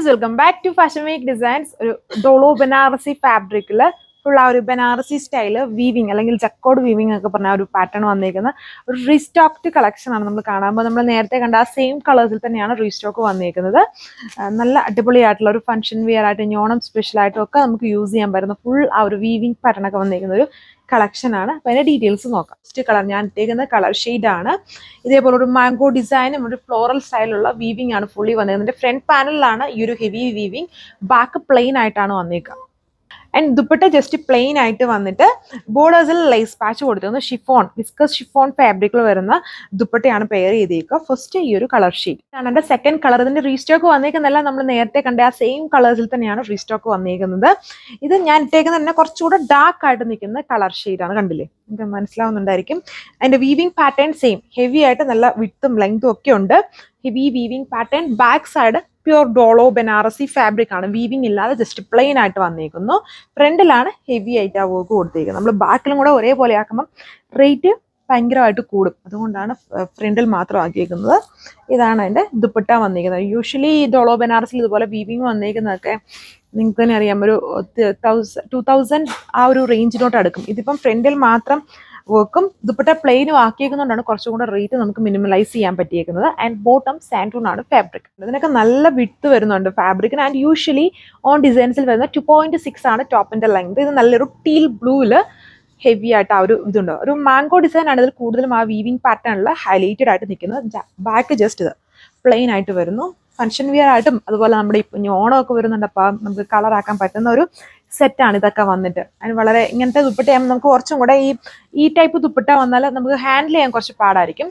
Viewers welcome back to fashion make designs. ഒരു ഡോളോ ബനാറസി ഫാബ്രിക്കിൽ ഉള്ള ഒരു ബനാറസി സ്റ്റൈല് വീവിങ് അല്ലെങ്കിൽ ചക്കോട് വീവിങ് ഒക്കെ പറഞ്ഞ ഒരു പാറ്റേൺ വന്നേക്കുന്ന ഒരു റീസ്റ്റോക്ഡ് കളക്ഷൻ ആണ് നമ്മൾ കാണുമ്പോൾ. നമ്മൾ നേരത്തെ കണ്ട ആ സെയിം കളേഴ്സിൽ തന്നെയാണ് റീസ്റ്റോക്ക് വന്നേക്കുന്നത്. നല്ല അടിപൊളിയായിട്ടുള്ള ഒരു ഫംഗ്ഷൻ വെയർ ആയിട്ട് ഓണം സ്പെഷ്യലായിട്ടും ഒക്കെ നമുക്ക് യൂസ് ചെയ്യാൻ പറ്റുന്ന ഫുൾ ആ ഒരു വീവിങ് പാറ്റേൺ ഒക്കെ വന്നേക്കുന്ന ഒരു കളക്ഷൻ ആണ്. അപ്പോൾ അതിന്റെ ഡീറ്റെയിൽസ് നോക്കാം. ഫസ്റ്റ് കളർ ഞാൻ ഇട്ടേക്കുന്ന കളർ ഷെയ്ഡ് ആണ്. ഇതേപോലെ ഒരു മാംഗോ ഡിസൈനും ഒരു ഫ്ലോറൽ സ്റ്റൈലുള്ള വീവിംഗ് ആണ് ഫുള്ളി വന്നേക്കുന്നത്. ഫ്രണ്ട് പാനലിലാണ് ഈ ഒരു ഹെവി വീവിംഗ്, ബാക്ക് പ്ലെയിൻ ആയിട്ടാണ് വന്നേക്കുക. ആൻഡ് ദുപ്പട്ട ജസ്റ്റ് പ്ലെയിൻ ആയിട്ട് വന്നിട്ട് ബോർഡേഴ്സിൽ ലേസ് പാച്ച് കൊടുത്തിരുന്നു. ഷിഫോൺ വിസ്കസ് ഷിഫോൺ ഫാബ്രിക്കിൽ വരുന്ന ദുപ്പട്ടയാണ് പെയർ ചെയ്തേക്കുക. ഫസ്റ്റ് ഈ ഒരു കളർ ഷെയ്ഡ് ആണ് എൻ്റെ സെക്കൻഡ് കളർ. ഇതിന്റെ റീസ്റ്റോക്ക് വന്നേക്കുന്നല്ല, നമ്മൾ നേരത്തെ കണ്ട ആ സെയിം കളേഴ്സിൽ തന്നെയാണ് റീസ്റ്റോക്ക് വന്നേക്കുന്നത്. ഇത് ഞാൻ ഇട്ടേക്കുന്നത് തന്നെ കുറച്ചുകൂടെ ഡാർക്ക് ആയിട്ട് നിൽക്കുന്ന കളർ ഷെയ്ഡാണ്. കണ്ടില്ലേ, നിങ്ങൾക്ക് മനസ്സിലാവുന്നുണ്ടായിരിക്കും. അതിന്റെ വീവിംഗ് പാറ്റേൺ സെയിം ഹെവി ആയിട്ട് നല്ല വിഡ്ത്തും ലെങ്തും ഒക്കെ ഉണ്ട്. Heavy weaving pattern. Back side pure Dolo Banarasi fabric ആണ്, വീവിംഗ് ഇല്ലാതെ ജസ്റ്റ് പ്ലെയിൻ ആയിട്ട് വന്നേക്കുന്നു. ഫ്രണ്ടിലാണ് ഹെവി ആയിട്ട് ആ വർക്ക് കൊടുത്തേക്കുന്നത്. നമ്മൾ ബാക്കിലും കൂടെ ഒരേപോലെ ആക്കുമ്പം റേറ്റ് ഭയങ്കരമായിട്ട് കൂടും, അതുകൊണ്ടാണ് ഫ്രണ്ടിൽ മാത്രം ആക്കിയേക്കുന്നത്. ഇതാണ് അതിൻ്റെ ദുപ്പട്ട വന്നേക്കുന്നത്. യൂഷ്വലി ഡോളോ ബനാറസിൽ ഇതുപോലെ വീവിങ് വന്നേക്കുന്നതൊക്കെ നിങ്ങൾക്ക് തന്നെ അറിയാം, ഒരു 2000 ആ ഒരു റേഞ്ചിലോട്ട് അടുക്കും. ഇതിപ്പം ഫ്രണ്ടിൽ മാത്രം വർക്കും ദുപ്പട്ട പ്ലെയിനും ആക്കിയേക്കുന്നതുകൊണ്ടാണ് കുറച്ചും കൂടെ റേറ്റ് നമുക്ക് മിനിമലൈസ് ചെയ്യാൻ പറ്റിയേക്കുന്നത്. ആൻഡ് ബോട്ടം സാൻഡൂൺ ആണ് ഫാബ്രിക്. ഇതിനൊക്കെ നല്ല വിഡ്ത്ത് വരുന്നുണ്ട് ഫാബ്രിക്കിന്. ആൻഡ് യൂഷ്വലി ഓൺ ഡിസൈൻസിൽ വരുന്ന 2.6 ആണ് ടോപ്പിന്റെ ലെങ്ത്. ഇത് നല്ലൊരു ടീൽ ബ്ലൂവിൽ ഹെവി ആയിട്ട് ആ ഒരു ഇതുണ്ട്. ഒരു മാംഗോ ഡിസൈൻ ആണ് ഇതിൽ കൂടുതലും ആ വീവിംഗ് പാറ്റേണിൽ ഹൈലൈറ്റഡ് ആയിട്ട് നിൽക്കുന്നത്. ബാക്ക് ജസ്റ്റ് ഇത് പ്ലെയിൻ ആയിട്ട് വരുന്നു. ഫംഗ്ഷൻ വിയർ ആയിട്ടും അതുപോലെ നമ്മുടെ ഇപ്പം ഓണമൊക്കെ വരുന്നുണ്ട്, അപ്പോൾ നമുക്ക് കളറാക്കാൻ പറ്റുന്ന ഒരു സെറ്റാണ് ഇതൊക്കെ വന്നിട്ട്. അതിന് വളരെ ഇങ്ങനത്തെ ദുപ്പട്ട നമുക്ക് കുറച്ചും കൂടെ ഈ ടൈപ്പ് ദുപ്പട്ട വന്നാൽ നമുക്ക് ഹാൻഡിൽ ചെയ്യാൻ കുറച്ച് പാടായിരിക്കും,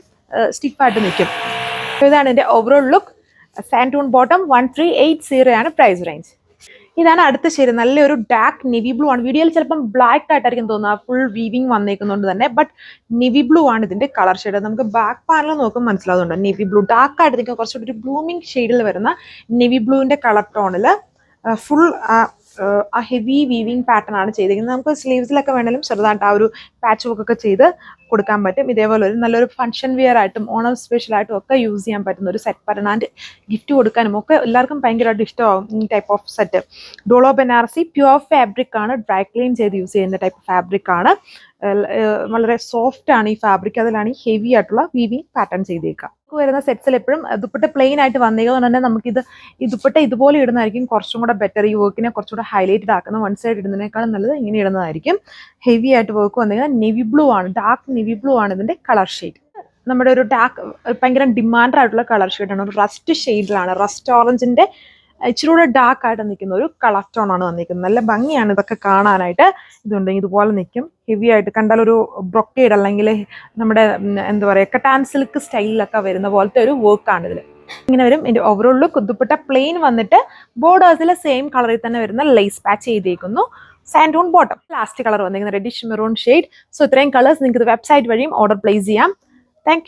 സ്റ്റിഫായിട്ട് നിൽക്കും. ഇതാണ് എൻ്റെ ഓവറോൾ ലുക്ക്. സാൻഡൂൺ ബോട്ടം 1380 ആണ് പ്രൈസ് റേഞ്ച്. ഇതാണ് അടുത്ത ഷെയ്ഡ്. നല്ലൊരു ഡാർക്ക് നെവി ബ്ലൂ ആണ്. വീഡിയോയിൽ ചിലപ്പം ബ്ലാക്ക് ആയിട്ടായിരിക്കും തോന്നുക, ഫുൾ വീവിങ് വന്നേക്കുന്നുണ്ട് തന്നെ. ബട്ട് നെവി ബ്ലൂ ആണ് ഇതിന്റെ കളർ ഷെയ്ഡ്. നമുക്ക് ബാക്ക് പാനൽ നോക്കുമ്പോൾ മനസ്സിലാവുന്നുണ്ട്. നെവി ബ്ലൂ ഡാർക്ക് ആയിട്ട് നിൽക്കുക, കുറച്ചുകൂടി ഒരു ബ്ലൂമിങ് ഷെയ്ഡിൽ വരുന്ന നെവി ബ്ലൂവിന്റെ കളർ ടോണിൽ ഫുൾ ആ ഹെവി വീവിങ് പാറ്റേൺ ആണ് ചെയ്തിരിക്കുന്നത്. നമുക്ക് സ്ലീവ്സിലൊക്കെ വേണമെങ്കിലും ചെറുതായിട്ട് ആ ഒരു പാച്ച് വർക്ക് ഒക്കെ ചെയ്ത് കൊടുക്കാൻ പറ്റും. ഇതേപോലെ ഒരു നല്ലൊരു ഫംഗ്ഷൻ വെയർ ആയിട്ടും ഓണം സ്പെഷ്യലായിട്ടും ഒക്കെ യൂസ് ചെയ്യാൻ പറ്റുന്ന ഒരു സെറ്റ് പാറ്റേൺ. ആൻഡ് ഗിഫ്റ്റ് കൊടുക്കാനും ഒക്കെ എല്ലാവർക്കും ഭയങ്കരമായിട്ട് ഇഷ്ടമാവും ഈ type of set. Dolo Banarasi pure fabric ആണ്, ഡ്രൈ ക്ലീൻ ചെയ്ത് യൂസ് ചെയ്യുന്ന ടൈപ്പ് ഫാബ്രിക് ആണ്. വളരെ സോഫ്റ്റ് ആണ് ഈ ഫാബ്രിക്. അതിലാണ് ഈ ഹെവി ആയിട്ടുള്ള വീവിങ് പാറ്റേൺ ചെയ്തേക്കുക. വരുന്ന സെറ്റ്സിൽ എപ്പോഴും ദുപ്പട്ട പ്ലെയിൻ ആയിട്ട് വന്നേക്കുന്നത് തന്നെ നമുക്കിത് ഈ ദുപ്പട്ട ഇതുപോലെ ഇടുന്നതായിരിക്കും കുറച്ചും കൂടെ ബെറ്റർ. ഈ വർക്കിനെ കുറച്ചുകൂടെ ഹൈലൈറ്റഡ് ആക്കുന്ന വൺ സൈഡ് ഇടുന്നതിനേക്കാളും നല്ലത് ഇങ്ങനെ ഇടുന്നതായിരിക്കും. ഹെവി ആയിട്ട് വർക്ക് വന്നേക്കുന്നത് നെവി ബ്ലൂ ആണ്, ഡാർക്ക് നെവി ബ്ലൂ ആണ് ഇതിന്റെ കളർ ഷെയ്ഡ്. നമ്മുടെ ഒരു ഡാർക്ക് ഭയങ്കര ഡിമാൻഡ് ആയിട്ടുള്ള കളർ ഷെയ്ഡാണ്. ഒരു റസ്റ്റ് ഷെയ്ഡിലാണ്, റസ്റ്റ് ഓറഞ്ചിന്റെ ഇച്ചിരൂടെ ഡാർക്ക് ആയിട്ട് നിൽക്കുന്ന ഒരു കളർ ടോൺ ആണ് വന്നിരിക്കുന്നത്. നല്ല ഭംഗിയാണ് ഇതൊക്കെ കാണാനായിട്ട്. ഇതുണ്ട് ഇതുപോലെ നിൽക്കും, ഹെവി ആയിട്ട് കണ്ടാൽ ഒരു ബ്രൊക്കേഡ് അല്ലെങ്കിൽ നമ്മുടെ എന്താ പറയുക കട്ടാൻ സിൽക്ക് സ്റ്റൈലിലൊക്കെ വരുന്ന പോലത്തെ ഒരു വർക്കാണ് ഇതിൽ. ഇങ്ങനെ വരും. ഇതിന്റെ ഓവറോൾ ലുക്ക് ദുപ്പട്ട പ്ലെയിൻ വന്നിട്ട് ബോർഡേഴ്സിലെ സെയിം കളറിൽ തന്നെ വരുന്ന ലേസ് പാച്ച് ചെയ്തേക്കുന്നു. സാൻഡൂൺ ബോട്ടം. ലാസ്റ്റ് കളർ വന്നിരിക്കുന്ന റെഡിഷ് മെറൂൺ ഷെയ്ഡ്. സോ ഇത്രയും കളേഴ്സ് നിങ്ങൾക്ക് വെബ്സൈറ്റ് വഴിയും ഓർഡർ പ്ലേസ് ചെയ്യാം. താങ്ക്